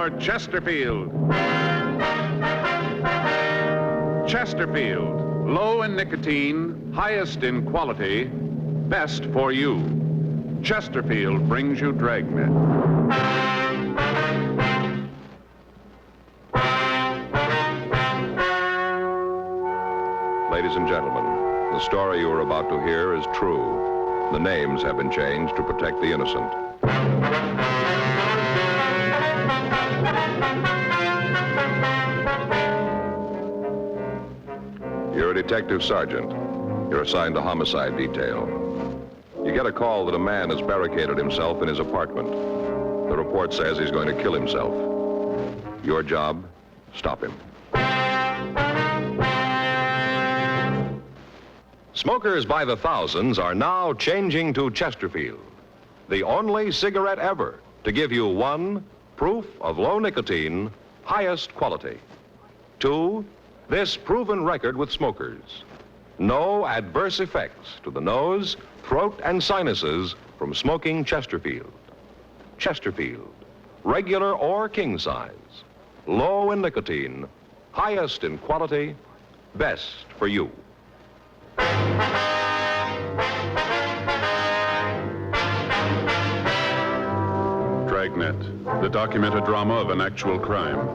for Chesterfield. Chesterfield, low in nicotine, highest in quality, best for you. Chesterfield brings you Dragnet. Ladies and gentlemen, the story you are about to hear is true. The names have been changed to protect the innocent. You're a detective sergeant. You're assigned to homicide detail. You get a call that a man has barricaded himself in his apartment. The report says he's going to kill himself. Your job, stop him. Smokers by the thousands are now changing to Chesterfield, the only cigarette ever to give you 1, proof of low nicotine, highest quality. 2, this proven record with smokers. No adverse effects to the nose, throat, and sinuses from smoking Chesterfield. Chesterfield, regular or king size, low in nicotine, highest in quality, best for you. Dragnet, the documented drama of an actual crime.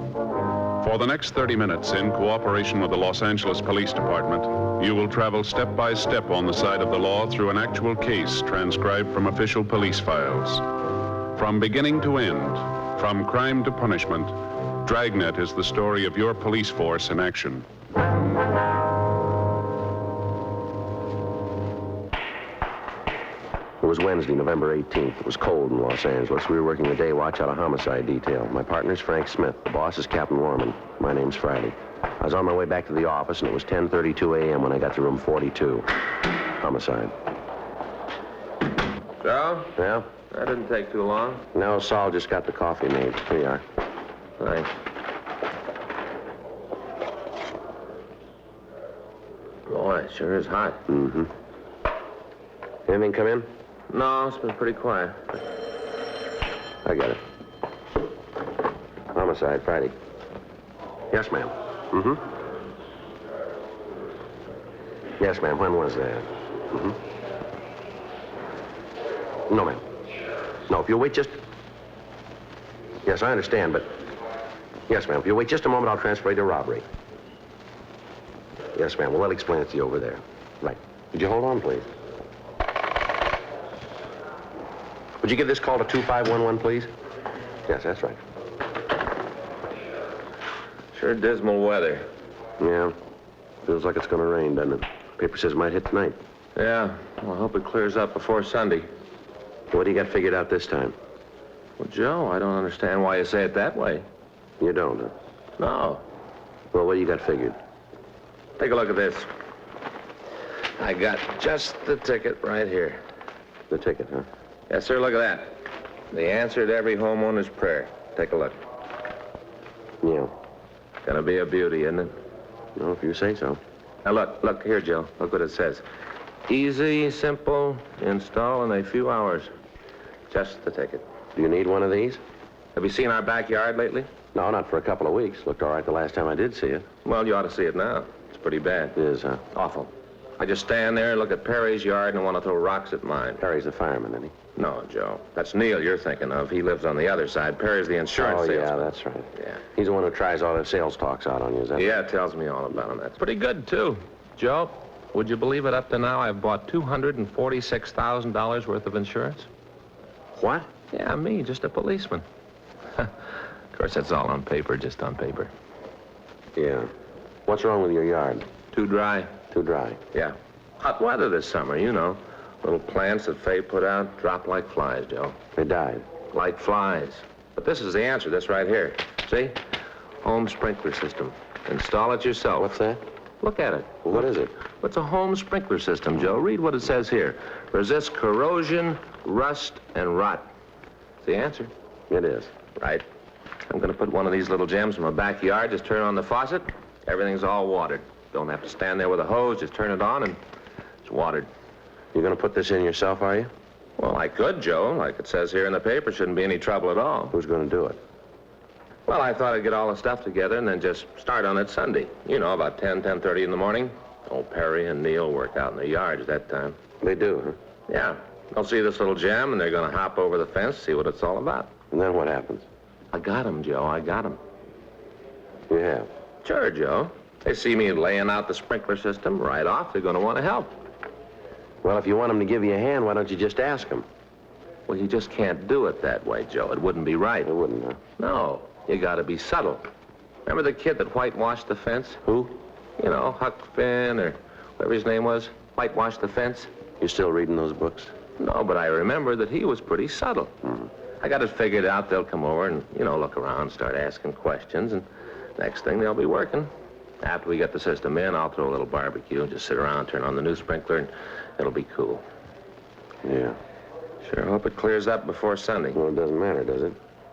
For the next 30 minutes, in cooperation with the Los Angeles Police Department, you will travel step by step on the side of the law through an actual case transcribed from official police files. From beginning to end, from crime to punishment, Dragnet is the story of your police force in action. It was Wednesday, November 18th. It was cold in Los Angeles. We were working the day watch out of homicide detail. My partner's Frank Smith. The boss is Captain Warman. My name's Friday. I was on my way back to the office, and it was 10:32 a.m. when I got to room 42. Homicide. Joe? Yeah? That didn't take too long. No, Saul just got the coffee made. Here you are. Thanks. Boy, it sure is hot. Mm-hmm. Anything come in? No, it's been pretty quiet. I got it. Homicide, Friday. Yes, ma'am. Mm-hmm. Yes, ma'am. When was that? Mm-hmm. No, ma'am. No, if you'll wait just... Yes, I understand, but... Yes, ma'am. If you'll wait just a moment, I'll transfer you to robbery. Yes, ma'am. Well, they'll explain it to you over there. Right. Could you hold on, please? Would you give this call to 2511, please? Yes, that's right. Sure dismal weather. Yeah. Feels like it's going to rain, doesn't it? Paper says it might hit tonight. Yeah. Well, I hope it clears up before Sunday. What do you got figured out this time? Well, Joe, I don't understand why you say it that way. You don't, huh? No. Well, what do you got figured? Take a look at this. I got just the ticket right here. The ticket, huh? Yes, sir, look at that. The answer to every homeowner's prayer. Take a look. Yeah. Gonna be a beauty, isn't it? No, if you say so. Now, look here, Joe. Look what it says. Easy, simple, install in a few hours. Just the ticket. Do you need one of these? Have you seen our backyard lately? No, not for a couple of weeks. Looked all right the last time I did see it. Well, you ought to see it now. It's pretty bad. It is, huh? Awful. I just stand there and look at Perry's yard and want to throw rocks at mine. Perry's a fireman, isn't he? No, Joe. That's Neil you're thinking of. He lives on the other side. Perry's the insurance salesman. Yeah, that's right. Yeah. He's the one who tries all the sales talks out on you, is that? Yeah, tells me all about him. That's pretty good, too. Joe, would you believe it? Up to now, I've bought $246,000 worth of insurance. What? Yeah, me, just a policeman. Of course, that's all on paper, just on paper. Yeah. What's wrong with your yard? Too dry? Too dry. Yeah. Hot weather this summer, you know. Little plants that Faye put out drop like flies, Joe. They died. Like flies. But this is the answer, this right here. See? Home sprinkler system. Install it yourself. What's that? Look at it. Well, what is it? It's a home sprinkler system, Joe. Read what it says here. Resists corrosion, rust, and rot. It's the answer. It is. Right. I'm going to put one of these little gems in my backyard. Just turn on the faucet. Everything's all watered. Don't have to stand there with a hose. Just turn it on and it's watered. You're going to put this in yourself, are you? Well, I could, Joe. Like it says here in the paper, shouldn't be any trouble at all. Who's going to do it? Well, I thought I'd get all the stuff together and then just start on it Sunday. You know, about 10:30 in the morning. Old Perry and Neil work out in the yards that time. They do, huh? Yeah. They'll see this little gem, and they're going to hop over the fence, see what it's all about. And then what happens? I got 'em, Joe. I got 'em. You have? Sure, Joe. They see me laying out the sprinkler system right off. They're going to want to help. Well, if you want them to give you a hand, why don't you just ask them? Well, you just can't do it that way, Joe. It wouldn't be right. It wouldn't, huh? No. You got to be subtle. Remember the kid that whitewashed the fence? Who? You know, Huck Finn or whatever his name was. Whitewashed the fence. You still reading those books? No, but I remember that he was pretty subtle. I got it figured out. They'll come over and, look around, start asking questions, and next thing they'll be working. After we get the system in, I'll throw a little barbecue and just sit around, turn on the new sprinkler, and it'll be cool. Yeah. Sure hope it clears up before Sunday. Well, it doesn't matter, does it?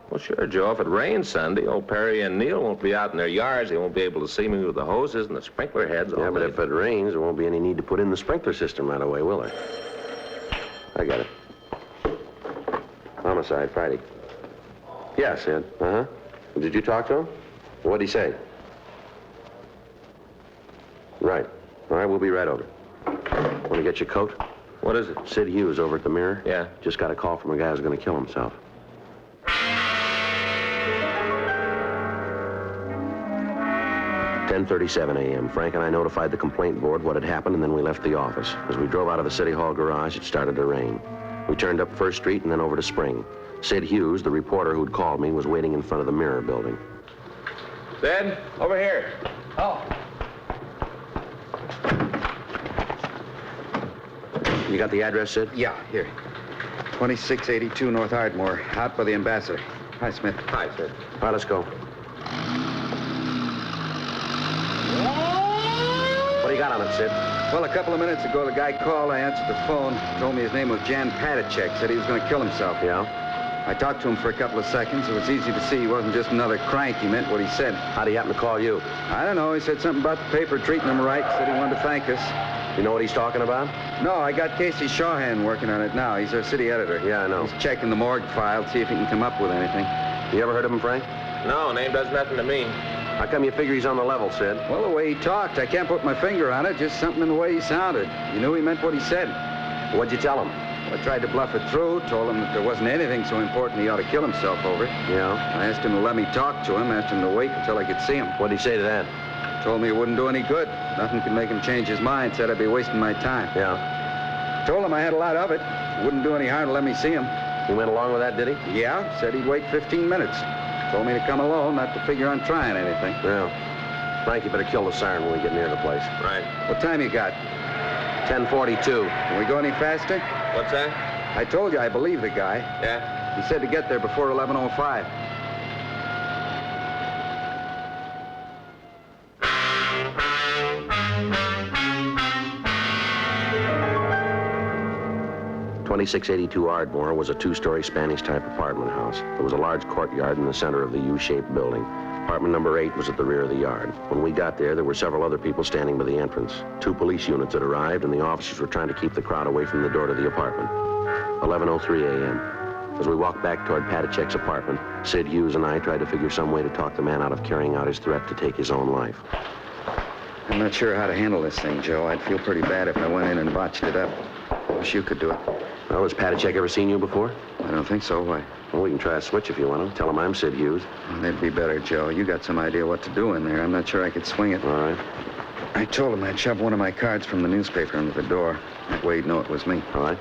Well, sure, Joe. If it rains Sunday, old Perry and Neil won't be out in their yards. They won't be able to see me with the hoses and the sprinkler heads all Yeah, but day. if it rains, there won't be any need to put in the sprinkler system right away, will there? I got it. Homicide, Friday. Yeah, Sid. Uh-huh. Did you talk to him? What'd he say? Right. All right, we'll be right over. Want to get your coat? What is it? Sid Hughes over at the Mirror. Yeah. Just got a call from a guy who's going to kill himself. "10:37 a.m. Frank and I notified the complaint board what had happened, and then we left the office. As we drove out of the City Hall garage, it started to rain. We turned up First Street and then over to Spring. Sid Hughes, the reporter who'd called me, was waiting in front of the Mirror building. Sid, over here. Oh. You got the address, Sid? Yeah, here. 2682 North Ardmore, out by the Ambassador. Hi, Smith. Hi, Sid. All right, let's go. What do you got on it, Sid? Well, a couple of minutes ago, the guy called. I answered the phone. Told me his name was Jan Patacek. Said he was going to kill himself. Yeah? I talked to him for a couple of seconds. It was easy to see he wasn't just another crank. He meant what he said. How'd he happen to call you? I don't know. He said something about the paper treating him right. Said he wanted to thank us. You know what he's talking about? No, I got Casey Shawhan working on it now. He's our city editor. Yeah, I know. He's checking the morgue file, see if he can come up with anything. You ever heard of him, Frank? No, name does nothing to me. How come you figure he's on the level, Sid? Well, the way he talked, I can't put my finger on it. Just something in the way he sounded. You knew he meant what he said. What'd you tell him? I tried to bluff it through, told him that there wasn't anything so important he ought to kill himself over. Yeah? I asked him to let me talk to him, asked him to wait until I could see him. What'd he say to that? Told me it wouldn't do any good. Nothing could make him change his mind, said I'd be wasting my time. Yeah? Told him I had a lot of it. Wouldn't do any harm to let me see him. He went along with that, did he? Yeah, said he'd wait 15 minutes. Told me to come alone, not to figure on trying anything. Yeah. Frank, you better kill the siren when we get near the place. Right. What time you got? 10:42. Can we go any faster? What's that? I told you I believe the guy. Yeah? He said to get there before 11:05. "2682 Ardmore was a two-story Spanish-type apartment house. There was a large courtyard in the center of the U-shaped building. Apartment number 8 was at the rear of the yard. When we got there were several other people standing by the entrance. 2 police units had arrived, and the officers were trying to keep the crowd away from the door to the apartment. 11:03 a.m. As we walked back toward Patacek's apartment, Sid Hughes and I tried to figure some way to talk the man out of carrying out his threat to take his own life. I'm not sure how to handle this thing, Joe. I'd feel pretty bad if I went in and botched it up. Wish you could do it. Well, has Patacek ever seen you before? I don't think so. Why? Well, we can try a switch if you want to. Tell him I'm Sid Hughes. Well, that'd be better, Joe. You got some idea what to do in there. I'm not sure I could swing it. All right. I told him I'd shove one of my cards from the newspaper under the door. That way he'd know it was me. All right.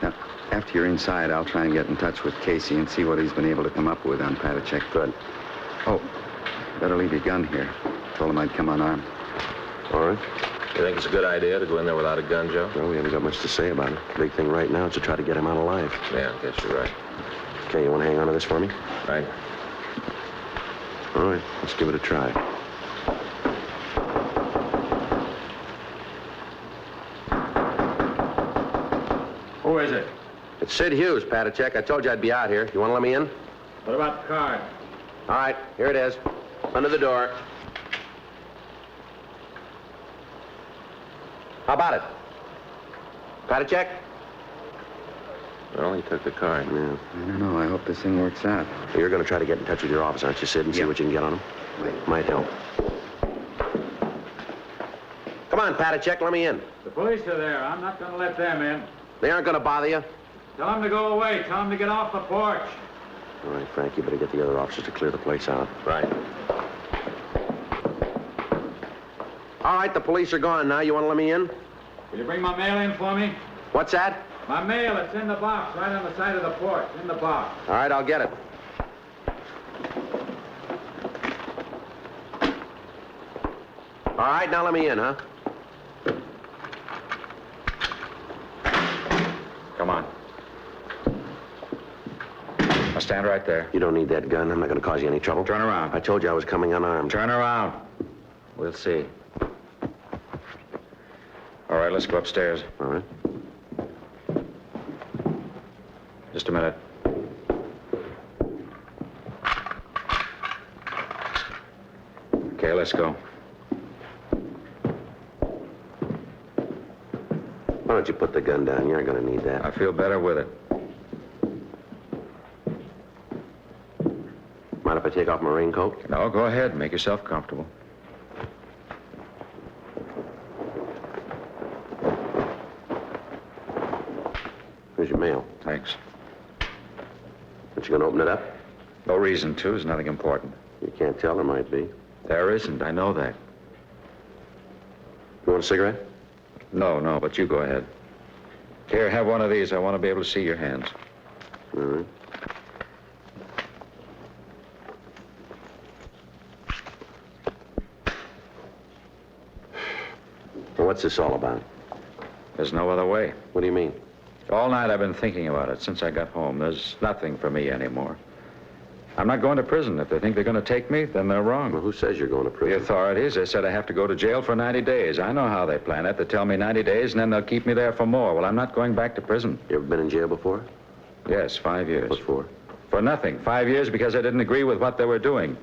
Now, after you're inside, I'll try and get in touch with Casey and see what he's been able to come up with on Patacek. Good. Oh, better leave your gun here. Told him I'd come unarmed. All right. You think it's a good idea to go in there without a gun, Joe? Well, we haven't got much to say about it. Big thing right now is to try to get him out alive. Yeah, I guess you're right. Okay, you want to hang on to this for me? Right. All right, let's give it a try. Who is it? It's Sid Hughes, Patacek. I told you I'd be out here. You want to let me in? What about the card? All right, here it is. Under the door. How about it? Patacek? Well, he took the card. Yeah. I don't know. I hope this thing works out. You're going to try to get in touch with your office, aren't you, Sid, and see what you can get on him? Might help. Come on, Patachek, let me in. The police are there. I'm not going to let them in. They aren't going to bother you. Tell them to go away. Tell them to get off the porch. All right, Frank, you better get the other officers to clear the place out. Right. All right, the police are gone now. You want to let me in? Will you bring my mail in for me? What's that? My mail, it's in the box, right on the side of the porch. In the box. All right, I'll get it. All right, now let me in, huh? Come on. Now stand right there. You don't need that gun. I'm not going to cause you any trouble. Turn around. I told you I was coming unarmed. Turn around. We'll see. All right, let's go upstairs. All right. Just a minute. Okay, let's go. Why don't you put the gun down? You aren't going to need that. I feel better with it. Mind if I take off my raincoat? No, go ahead. Make yourself comfortable. Here's your mail. Thanks. Aren't you going to open it up? No reason to. There's nothing important. You can't tell. There might be. There isn't. I know that. You want a cigarette? No, but you go ahead. Here, have one of these. I want to be able to see your hands. All right. Well, what's this all about? There's no other way. What do you mean? All night I've been thinking about it since I got home. There's nothing for me anymore. I'm not going to prison. If they think they're going to take me, then they're wrong. Well, who says you're going to The prison? authorities, they said I have to go to jail for 90 days. I know how they plan it. They tell me 90 days, and then they'll keep me there for more. Well, I'm not going back to prison. You ever been in jail before? Yes, 5 years. What for? For nothing. 5 years because I didn't agree with what they were doing.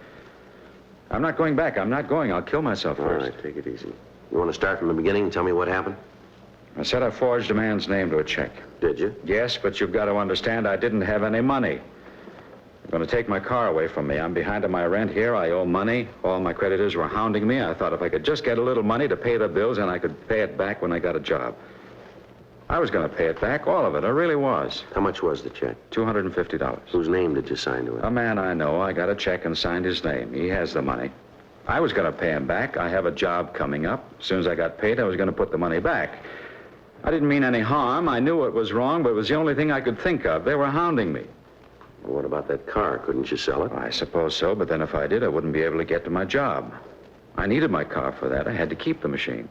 I'm not going back. I'm not going. I'll kill myself All first. right, take it easy. You want to start from the beginning and tell me what happened? I said I forged a man's name to a check. Did you? Yes, but you've got to understand I didn't have any money. They're going to take my car away from me. I'm behind on my rent here. I owe money. All my creditors were hounding me. I thought if I could just get a little money to pay the bills, then I could pay it back when I got a job. I was going to pay it back, all of it. I really was. How much was the check? $250. Whose name did you sign to it? A man I know. I got a check and signed his name. He has the money. I was going to pay him back. I have a job coming up. As soon as I got paid, I was going to put the money back. I didn't mean any harm. I knew it was wrong, but it was the only thing I could think of. They were hounding me. Well, what about that car? Couldn't you sell it? I suppose so, but then if I did, I wouldn't be able to get to my job. I needed my car for that. I had to keep the machine.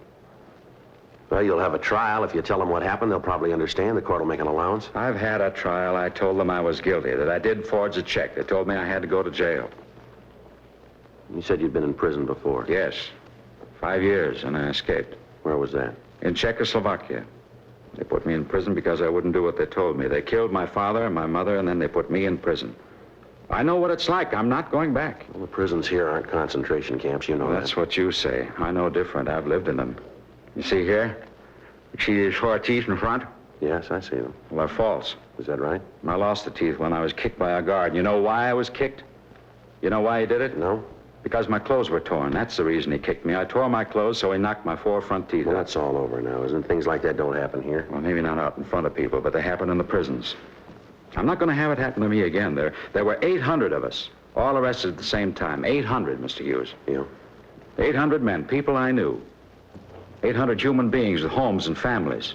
Well, you'll have a trial. If you tell them what happened, they'll probably understand. The court will make an allowance. I've had a trial. I told them I was guilty, that I did forge a check. They told me I had to go to jail. You said you'd been in prison before. Yes. 5 years, and I escaped. Where was that? In Czechoslovakia. They put me in prison because I wouldn't do what they told me. They killed my father and my mother, and then they put me in prison. I know what it's like. I'm not going back. Well, the prisons here aren't concentration camps. You know Well, that. that's what you say. I know different. I've lived in them. You see here? You see these 4 teeth in front? Yes, I see them. Well, they're false. Is that right? I lost the teeth when I was kicked by a guard. You know why I was kicked? You know why he did it? No? Because my clothes were torn. That's the reason he kicked me. I tore my clothes, so he knocked my 4 front teeth Well, out. that's all over now, isn't it? Things like that don't happen here. Well, maybe not out in front of people, but they happen in the prisons. I'm not going to have it happen to me again. There were 800 of us, all arrested at the same time. 800, Mr. Hughes. Yeah. 800 men, people I knew. 800 human beings with homes and families.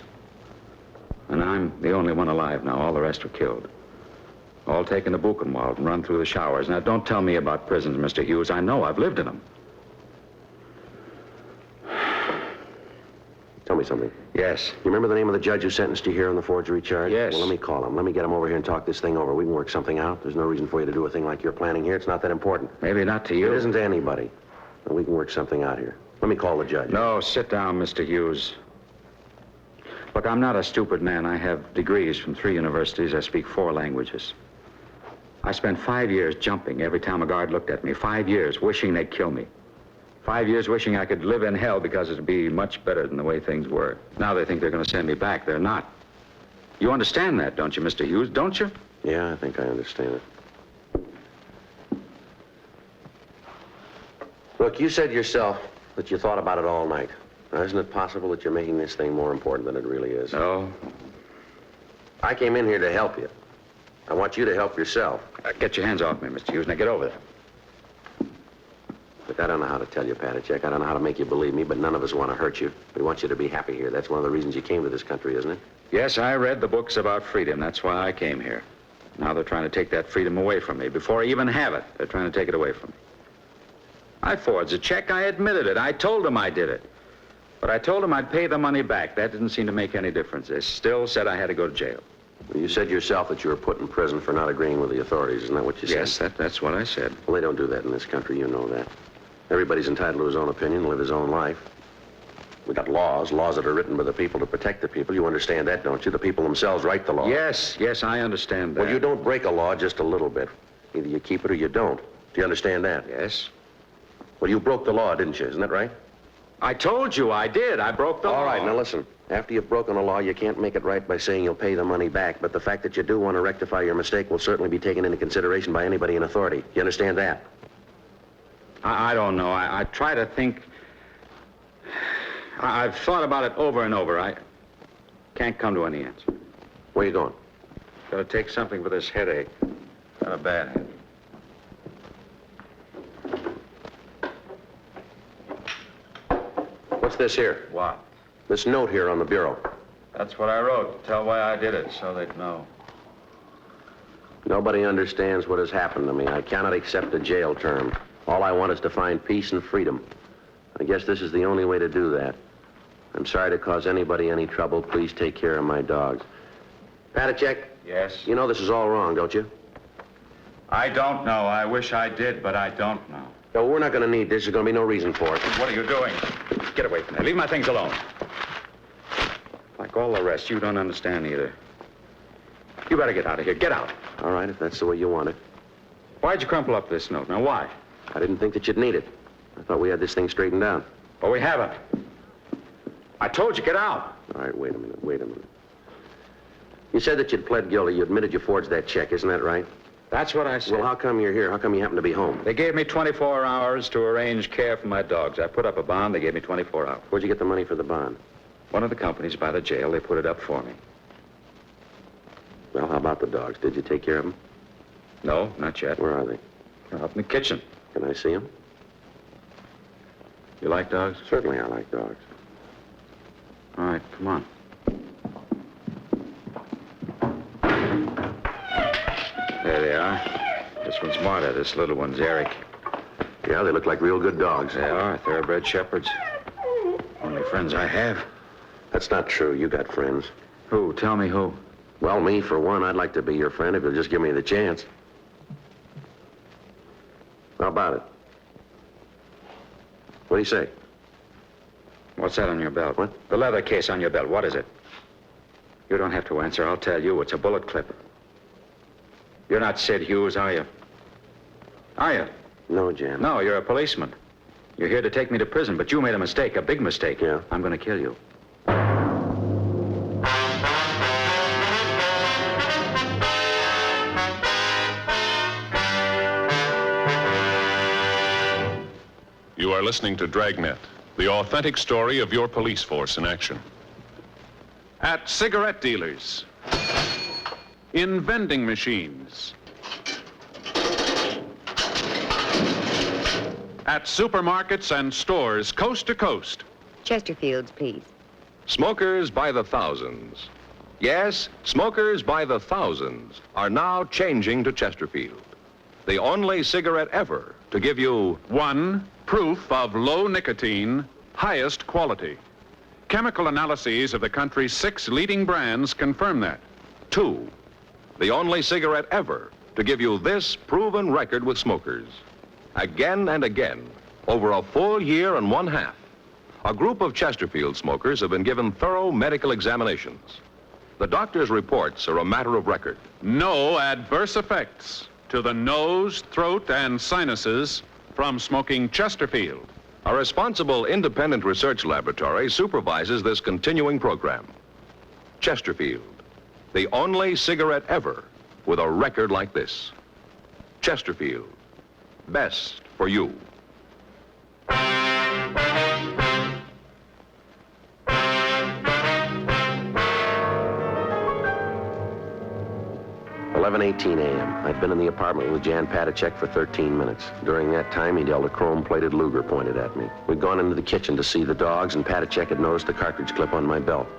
And I'm the only one alive now. All the rest were killed. All taken to Buchenwald and run through the showers. Now, don't tell me about prisons, Mr. Hughes. I know. I've lived in them. Tell me something. Yes. You remember the name of the judge who sentenced you here on the forgery charge? Yes. Well, let me call him. Let me get him over here and talk this thing over. We can work something out. There's no reason for you to do a thing like you're planning here. It's not that important. Maybe not to you. It isn't to anybody. And we can work something out here. Let me call the judge. No, sit down, Mr. Hughes. Look, I'm not a stupid man. I have degrees from 3 universities. I speak 4 languages. I spent 5 years jumping every time a guard looked at me. 5 years wishing they'd kill me. 5 years wishing I could live in hell because it'd be much better than the way things were. Now they think they're going to send me back. They're not. You understand that, don't you, Mr. Hughes? Don't you? Yeah, I think I understand it. Look, you said yourself that you thought about it all night. Now, isn't it possible that you're making this thing more important than it really is? No. I came in here to help you. I want you to help yourself. Get your hands off me, Mr. Hughes. Now get over there. Look, I don't know how to tell you, Patachek. I don't know how to make you believe me, but none of us want to hurt you. We want you to be happy here. That's one of the reasons you came to this country, isn't it? Yes, I read the books about freedom. That's why I came here. Now they're trying to take that freedom away from me. Before I even have it, they're trying to take it away from me. I forged a check. I admitted it. I told them I did it. But I told them I'd pay the money back. That didn't seem to make any difference. They still said I had to go to jail. Well, you said yourself that you were put in prison for not agreeing with the authorities. Isn't that what you said? Yes, that's what I said. Well, they don't do that in this country. You know that. Everybody's entitled to his own opinion, live his own life. We got laws that are written by the people to protect the people. You understand that, don't you? The people themselves write the law. Yes, I understand that. Well, you don't break a law just a little bit. Either you keep it or you don't. Do you understand that? Yes. Well, you broke the law, didn't you? Isn't that right? I told you I did. I broke the law. All right, now listen. After you've broken a law, you can't make it right by saying you'll pay the money back. But the fact that you do want to rectify your mistake will certainly be taken into consideration by anybody in authority. You understand that? I don't know. I try to think. I've thought about it over and over. I can't come to any answer. Where you going? Gotta take something for this headache. Got a bad head. What's this here? What? This note here on the bureau. That's what I wrote. Tell why I did it, so they'd know. Nobody understands what has happened to me. I cannot accept a jail term. All I want is to find peace and freedom. I guess this is the only way to do that. I'm sorry to cause anybody any trouble. Please take care of my dogs. Patachek, Yes? you know this is all wrong, don't you? I don't know. I wish I did, but I don't know. No, we're not going to need this. There's going to be no reason for it. What are you doing? Get away from there. Leave my things alone. Like all the rest, you don't understand either. You better get out of here. Get out. All right, if that's the way you want it. Why'd you crumple up this note? Now, why? I didn't think that you'd need it. I thought we had this thing straightened out. Well, we haven't. I told you, get out. All right, wait a minute. You said that you'd pled guilty. You admitted you forged that check. Isn't that right? That's what I said. Well, how come you're here? How come you happen to be home? They gave me 24 hours to arrange care for my dogs. I put up a bond. They gave me 24 hours. Where'd you get the money for the bond? One of the companies by the jail, they put it up for me. Well, how about the dogs? Did you take care of them? No, not yet. Where are they? They're up in the kitchen. Can I see them? You like dogs? Certainly I like dogs. All right, come on. There they are. This one's Marta. This little one's Eric. Yeah, they look like real good dogs. They are thoroughbred shepherds. Only friends I have. That's not true. You got friends. Who? Tell me who. Well, me, for one, I'd like to be your friend if you'll just give me the chance. How about it? What do you say? What's that on your belt? What? The leather case on your belt. What is it? You don't have to answer. I'll tell you. It's a bullet clip. You're not Sid Hughes, are you? Are you? No, Jan. No, you're a policeman. You're here to take me to prison, but you made a mistake, a big mistake. Yeah? I'm going to kill you. You are listening to Dragnet, the authentic story of your police force in action. At cigarette dealers, in vending machines, at supermarkets and stores coast to coast. Chesterfields, please. Smokers by the thousands. Yes, smokers by the thousands are now changing to Chesterfield, the only cigarette ever to give you One, proof of low nicotine, highest quality. Chemical analyses of the country's 6 leading brands confirm that. 2, the only cigarette ever to give you this proven record with smokers. Again and again, over a full year and 1/2, a group of Chesterfield smokers have been given thorough medical examinations. The doctor's reports are a matter of record. No adverse effects to the nose, throat, and sinuses from smoking Chesterfield. A responsible independent research laboratory supervises this continuing program. Chesterfield, The only cigarette ever with a record like this. Chesterfield, best for you. 11:18 a.m. I'd been in the apartment with Jan Patacek for 13 minutes. During that time, he'd held a chrome-plated Luger pointed at me. We'd gone into the kitchen to see the dogs, and Patacek had noticed the cartridge clip on my belt.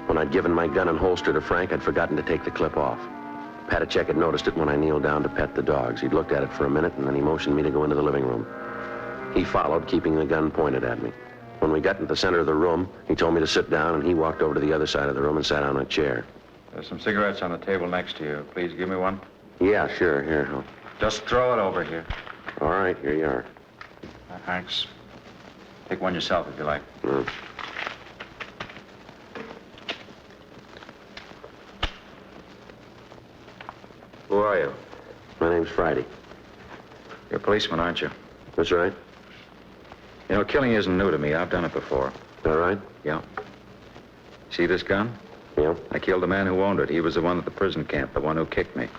When I'd given my gun and holster to Frank, I'd forgotten to take the clip off. Patacek had noticed it when I kneeled down to pet the dogs. He'd looked at it for a minute, and then he motioned me to go into the living room. He followed, keeping the gun pointed at me. When we got into the center of the room, he told me to sit down, and he walked over to the other side of the room and sat on a chair. There's some cigarettes on the table next to you. Please give me one. Yeah, sure. Here. Just throw it over here. All right, here you are. Thanks. Take one yourself if you like. Who are you? My name's Friday. You're a policeman, aren't you? That's right. You know, killing isn't new to me. I've done it before. All right? Yeah. See this gun? Yeah. I killed the man who owned it. He was the one at the prison camp, the one who kicked me.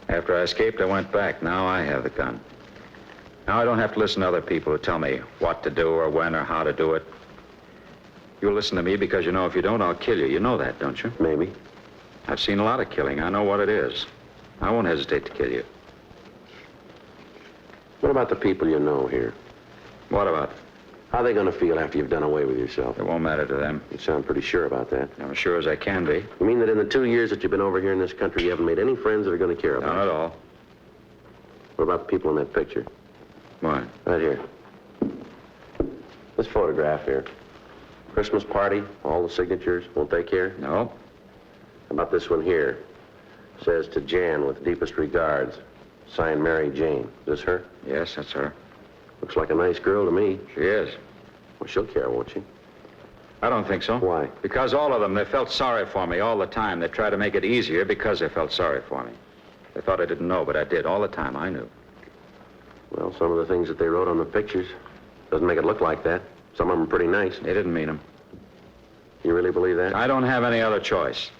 After I escaped, I went back. Now I have the gun. Now I don't have to listen to other people who tell me what to do or when or how to do it. You'll listen to me because you know if you don't, I'll kill you. You know that, don't you? Maybe. I've seen a lot of killing. I know what it is. I won't hesitate to kill you. What about the people you know here? What about? How are they going to feel after you've done away with yourself? It won't matter to them. You sound pretty sure about that. I'm as sure as I can be. You mean that in the 2 years that you've been over here in this country, you haven't made any friends that are going to care about None you? at all. What about the people in that picture? Why? Right here. This photograph here. Christmas party, all the signatures. Won't they care? No. How about this one here? Says to Jan with deepest regards. Signed Mary Jane. Is this her? Yes, that's her. Looks like a nice girl to me. She is. Well, she'll care, won't she? I don't think so. Why? Because all of them, they felt sorry for me all the time. They tried to make it easier because they felt sorry for me. They thought I didn't know, but I did. All the time, I knew. Well, some of the things that they wrote on the pictures doesn't make it look like that. Some of them are pretty nice. They didn't mean them. You really believe that? I don't have any other choice.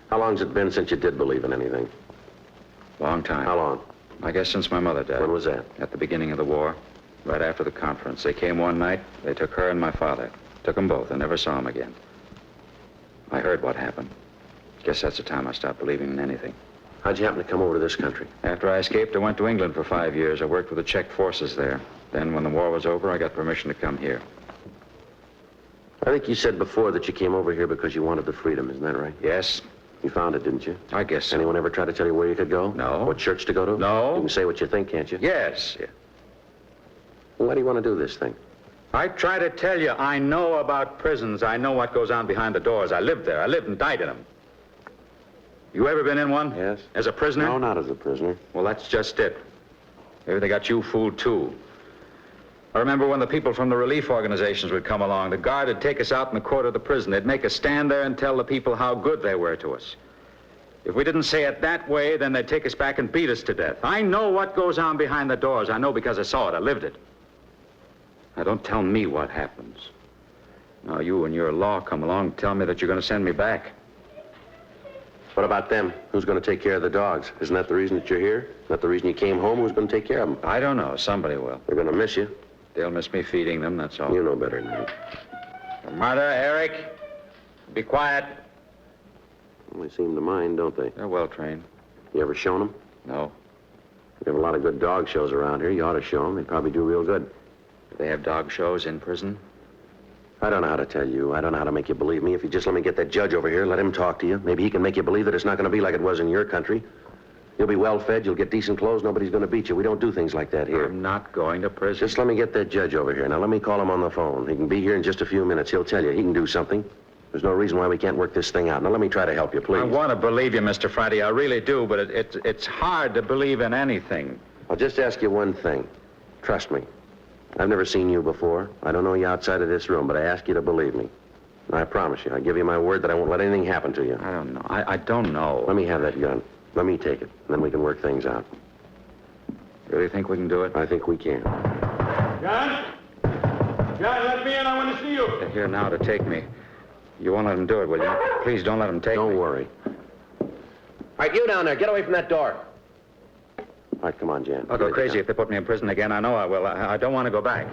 How long's it been since you did believe in anything? Long time. How long? I guess since my mother died. When was that? At the beginning of the war. Right after the conference. They came one night. They took her and my father. Took them both. I never saw them again. I heard what happened. Guess that's the time I stopped believing in anything. How'd you happen to come over to this country? After I escaped, I went to England for 5 years. I worked with the Czech forces there. Then, when the war was over, I got permission to come here. I think you said before that you came over here because you wanted the freedom. Isn't that right? Yes, You found it, didn't you? I guess so. Anyone ever try to tell you where you could go? No. What church to go to? No. You can say what you think, can't you? Yes. Well, why do you want to do this thing? I try to tell you, I know about prisons. I know what goes on behind the doors. I lived there. I lived and died in them. You ever been in one? Yes. As a prisoner? No, not as a prisoner. Well, that's just it. Maybe they got you fooled, too. I remember when the people from the relief organizations would come along. The guard would take us out in the court of the prison. They'd make us stand there and tell the people how good they were to us. If we didn't say it that way, then they'd take us back and beat us to death. I know what goes on behind the doors. I know because I saw it. I lived it. Now, don't tell me what happens. Now, you and your law come along and tell me that you're going to send me back. What about them? Who's going to take care of the dogs? Isn't that the reason that you're here? Isn't that the reason you came home? Who's going to take care of them? I don't know. Somebody will. They're going to miss you. They'll miss me feeding them, that's all. You know better than that. Martha, Eric, be quiet. Well, they seem to mind, don't they? They're well trained. You ever shown them? No. We have a lot of good dog shows around here. You ought to show them. They'd probably do real good. Do they have dog shows in prison? I don't know how to tell you. I don't know how to make you believe me. If you just let me get that judge over here, let him talk to you. Maybe he can make you believe that it's not going to be like it was in your country. You'll be well fed, you'll get decent clothes, nobody's going to beat you. We don't do things like that here. I'm not going to prison. Just let me get that judge over here. Now, let me call him on the phone. He can be here in just a few minutes. He'll tell you. He can do something. There's no reason why we can't work this thing out. Now, let me try to help you, please. I want to believe you, Mr. Friday. I really do, but it's hard to believe in anything. I'll just ask you one thing. Trust me. I've never seen you before. I don't know you outside of this room, but I ask you to believe me. And I promise you, I give you my word that I won't let anything happen to you. I don't know. I don't know. Let me have that gun. Let me take it, and then we can work things out. Really think we can do it? I think we can. John? John, let me in. I want to see you. They're here now to take me. You won't let them do it, will you? Please don't let them take me. Don't worry. right, you down there, get away from that door. All right, come on, Jan. I'll go crazy if they put me in prison again. I know I will. I don't want to go back.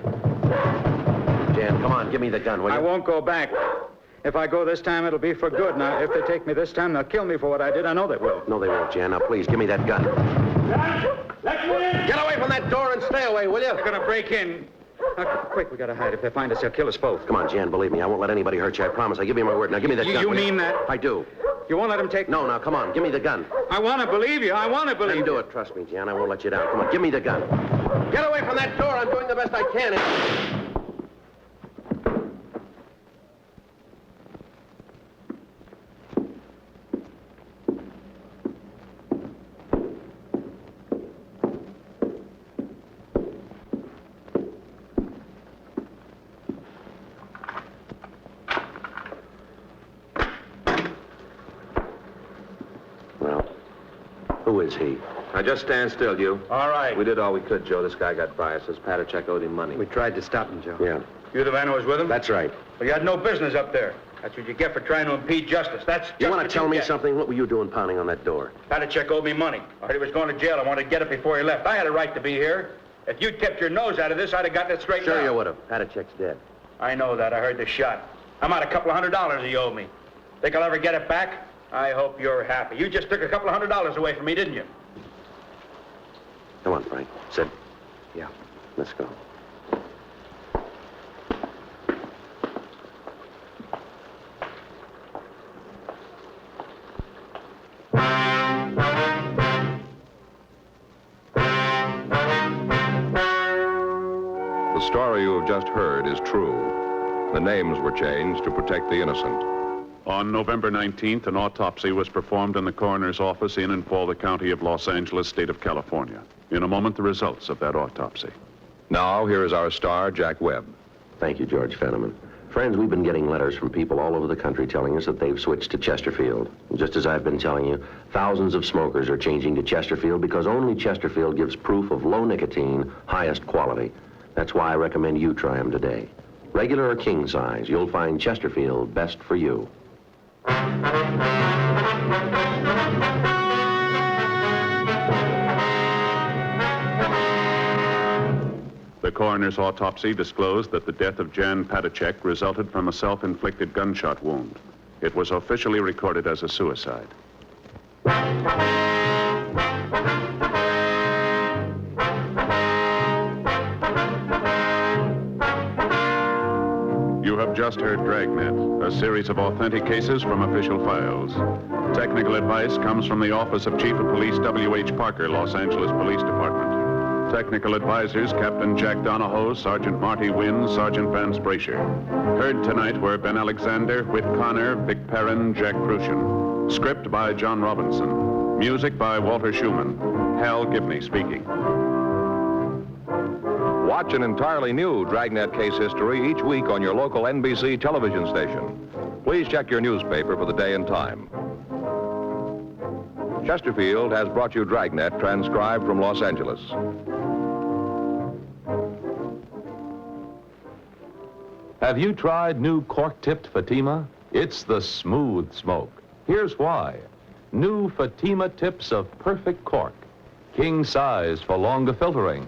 Jan, come on, give me the gun, will you? I won't go back. If I go this time, it'll be for good. Now, if they take me this time, they'll kill me for what I did. I know they will. No, they won't, Jan. Now, please, give me that gun. Let me in! Get away from that door and stay away, will you? They're going to break in. Quick, we got to hide. If they find us, they'll kill us both. Come on, Jan, believe me. I won't let anybody hurt you. I promise. I give you my word. Now, give me that gun. You will mean that? I do. You won't let them take... No, now, come on. Give me the gun. I want to believe you. I want to believe Then do it. Trust me, Jan. I won't let you down. Come on, give me the gun. Get away from that door. I'm doing the best I can. Who is he? Now, just stand still, you. All right. We did all we could, Joe. This guy got by us. Says Patachek owed him money. We tried to stop him, Joe. Yeah, You the man who was with him? that's right. Well, you had no business up there. That's what you get for trying to impede justice. That's just You want what to tell me get. something? What were you doing pounding on that door? Patachek owed me money. I heard he was going to jail. I wanted to get it before he left. I had a right to be here. If you tipped your nose out of this, I'd have gotten it straightened out. Sure you would have. Patachek's dead. I know that. I heard the shot. I'm out $200 he owed me. Think I'll ever get it back? I hope you're happy. You just took $200 away from me, didn't you? Come on, Frank. Sit. Yeah. Let's go. The story you have just heard is true. The names were changed to protect the innocent. On November 19th, an autopsy was performed in the coroner's office in and for the county of Los Angeles, state of California. In a moment, the results of that autopsy. Now, here is our star, Jack Webb. Thank you, George Fenneman. Friends, we've been getting letters from people all over the country telling us that they've switched to Chesterfield. And just as I've been telling you, thousands of smokers are changing to Chesterfield because only Chesterfield gives proof of low nicotine, highest quality. That's why I recommend you try them today. Regular or king size, you'll find Chesterfield best for you. The coroner's autopsy disclosed that the death of Jan Patachek resulted from a self-inflicted gunshot wound. It was officially recorded as a suicide. You have just heard Dragnet, a series of authentic cases from official files. Technical advice comes from the Office of Chief of Police W.H. Parker, Los Angeles Police Department. Technical advisors, Captain Jack Donahoe, Sergeant Marty Wynn, Sergeant Vance Brasher. Heard tonight were Ben Alexander, Whit Connor, Vic Perrin, Jack Crucian. Script by John Robinson. Music by Walter Schumann. Hal Gibney speaking. Watch an entirely new Dragnet case history each week on your local NBC television station. Please check your newspaper for the day and time. Chesterfield has brought you Dragnet, transcribed from Los Angeles. Have you tried new cork-tipped Fatima? It's the smooth smoke. Here's why. New Fatima tips of perfect cork, king size for longer filtering,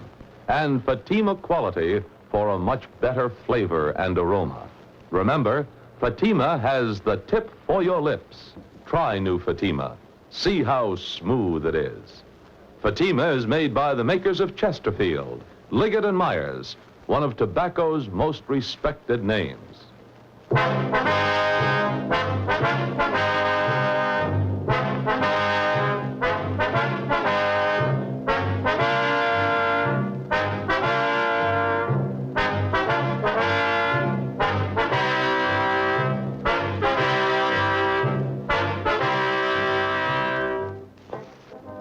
and Fatima quality for a much better flavor and aroma. Remember, Fatima has the tip for your lips. Try new Fatima. See how smooth it is. Fatima is made by the makers of Chesterfield, Liggett and Myers, one of tobacco's most respected names.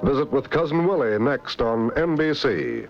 Visit with Cousin Willie next on NBC.